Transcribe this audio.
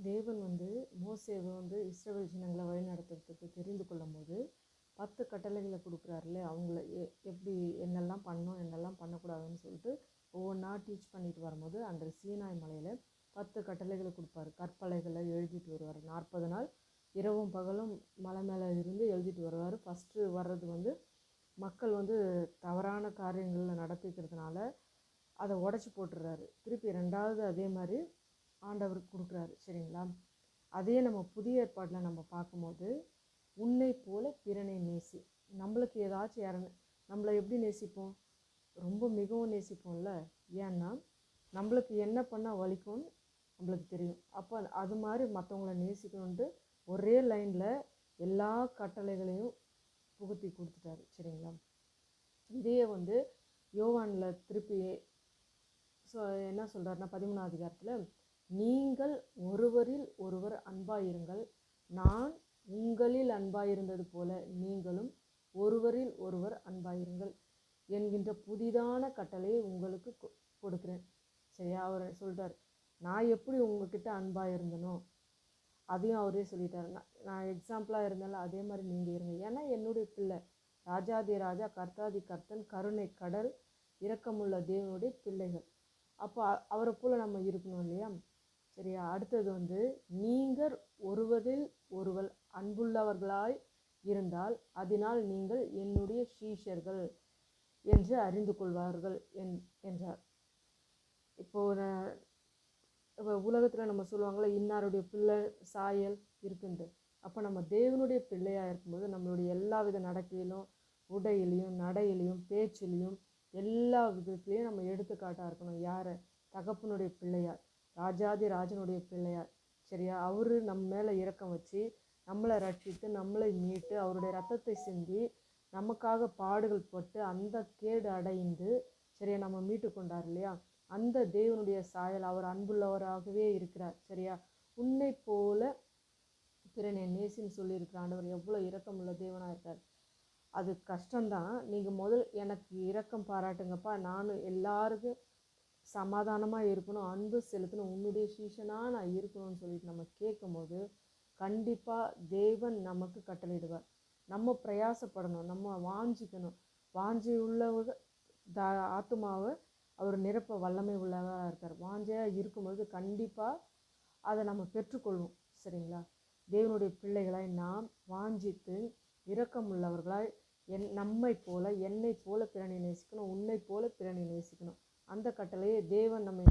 தேவன் மோசேவை இஸ்ரவேல் ஜனங்களை வழிநடத்துறதுக்கு தெரிந்து கொள்ளும்போது 10 கட்டளைகளை கொடுக்குறாருல்ல. அவங்கள எப்படி என்னெல்லாம் பண்ணணும் என்னெல்லாம் பண்ணக்கூடாதுன்னு சொல்லிட்டு ஒவ்வொன்றா டீச் பண்ணிட்டு வரும்போது அந்த சீனாய் மலையில் 10 கட்டளைகளை கொடுப்பாரு. கற்பலைகளை எழுதிட்டு வருவார். 40 நாள் இரவும் பகலும் மலை மேலே இருந்து எழுதிட்டு வருவார். ஃபஸ்ட்டு வர்றது மக்கள் தவறான காரியங்களில் நடத்திக்கிறதுனால அதை உடச்சி போட்டுடுறாரு. திருப்பி 2வது அதே மாதிரி ஆண்டவருக்கு கொடுக்குறாரு. சரிங்களா? அதே நம்ம புதிய ஏற்பாட்டில் நம்ம பார்க்கும்போது உன்னை போல பிறனை நேசி. நம்மளுக்கு ஏதாச்சும் நம்மளை எப்படி நேசிப்போம்? ரொம்ப மிகவும் நேசிப்போம்ல. ஏன்னா நம்மளுக்கு என்ன பண்ணால் வலிக்கும்னு நம்மளுக்கு தெரியும். அப்போ அது மாதிரி மற்றவங்கள நேசிக்கணுன்ட்டு ஒரே லைனில் எல்லா கட்டளைகளையும் புகுத்தி கொடுத்துட்டாரு. சரிங்களா? இதையே யோவானில் திருப்பி என்ன சொல்கிறாருன்னா 13ஆம் அதிகாரத்தில், நீங்கள் ஒருவரில் ஒருவர் அன்பாயிருங்கள், நான் உங்களில் அன்பாயிருந்தது போல நீங்களும் ஒருவரில் ஒருவர் அன்பாயிருங்கள் என்கின்ற புதிதான கட்டளையை உங்களுக்கு கொடுக்குறேன். சரியா? அவர் சொல்கிறார், நான் எப்படி உங்ககிட்ட அன்பாக இருந்தனோ அதையும் அவரே சொல்லிட்டார். நான் எக்ஸாம்பிளாக இருந்தாலும் அதே மாதிரி நீங்கள் இருங்க. ஏன்னா என்னுடைய பிள்ளை, ராஜாதி ராஜா கர்த்தாதி கர்த்தன், கருணை கடல், இரக்கமுள்ள தேவனுடைய பிள்ளைகள். அப்போ அவரை போல் நம்ம இருக்கணும் இல்லையா? சரியா? அடுத்தது நீங்கள் ஒருவரில் ஒருவர் அன்புள்ளவர்களாய் இருந்தால் அதனால் நீங்கள் என்னுடைய சீஷர்கள் என்று அறிந்து கொள்வார்கள் என்றார். இப்போது உலகத்தில் நம்ம சொல்லுவாங்களே, இன்னாருடைய பிள்ளை சாயல் இருக்குன்ட்டு. அப்போ நம்ம தேவனுடைய பிள்ளையாக இருக்கும்போது நம்மளுடைய எல்லா வித நடக்கையிலும், உடையிலையும், நடையிலையும், பேச்சிலையும், எல்லா விதத்துலேயும் நம்ம எடுத்துக்காட்டாக இருக்கணும். யாரை? தகப்பனுடைய பிள்ளையார், ராஜாதி ராஜனுடைய பிள்ளையார். சரியா? அவரு நம்ம மேலே இரக்கம் வச்சு நம்மளை ரட்சித்து நம்மளை மீட்டு அவருடைய ரத்தத்தை சிந்தி நமக்காக பாடுகள் பட்டு அந்த கேடு அடைந்து சரியா நம்ம மீட்டு கொண்டார் இல்லையா? அந்த தேவனுடைய சாயல், அவர் அன்புள்ளவராகவே இருக்கிறார். சரியா? உன்னை போல பிறனை நேசின்னு சொல்லியிருக்கிற ஆண்டவர் எவ்வளோ இரக்கமுள்ள தேவனாக இருக்கார். அது கஷ்டம்தான். நீங்கள் எனக்கு இரக்கம் பாராட்டுங்கப்பா, நானும் எல்லாருக்கும் சமாதானமாக இருக்கணும், அன்பு செலுத்தணும், உன்னுடைய சீஷனாக நான் இருக்கணும்னு சொல்லிட்டு நம்ம கேட்கும்போது கண்டிப்பாக தேவன் நமக்கு கட்டளையிடுவார். நம்ம பிரயாசப்படணும், நம்ம வாஞ்சிக்கணும். வாஞ்சி உள்ளவங்க ஆத்துமாவை அவர் நிரப்ப வல்லமை உள்ளவராக இருக்கார். வாஞ்சையாக இருக்கும்போது கண்டிப்பாக அதை நம்ம பெற்றுக்கொள்வோம். சரிங்களா? தேவனுடைய பிள்ளைகளாய் நாம் வாஞ்சித்து இரக்கமுள்ளவர்களாய் நம்மை போல என்னை போல பிறனை நேசிக்கணும், உன்னை போல பிறனை நேசிக்கணும். அந்த கட்டளையை தேவன் நம்ம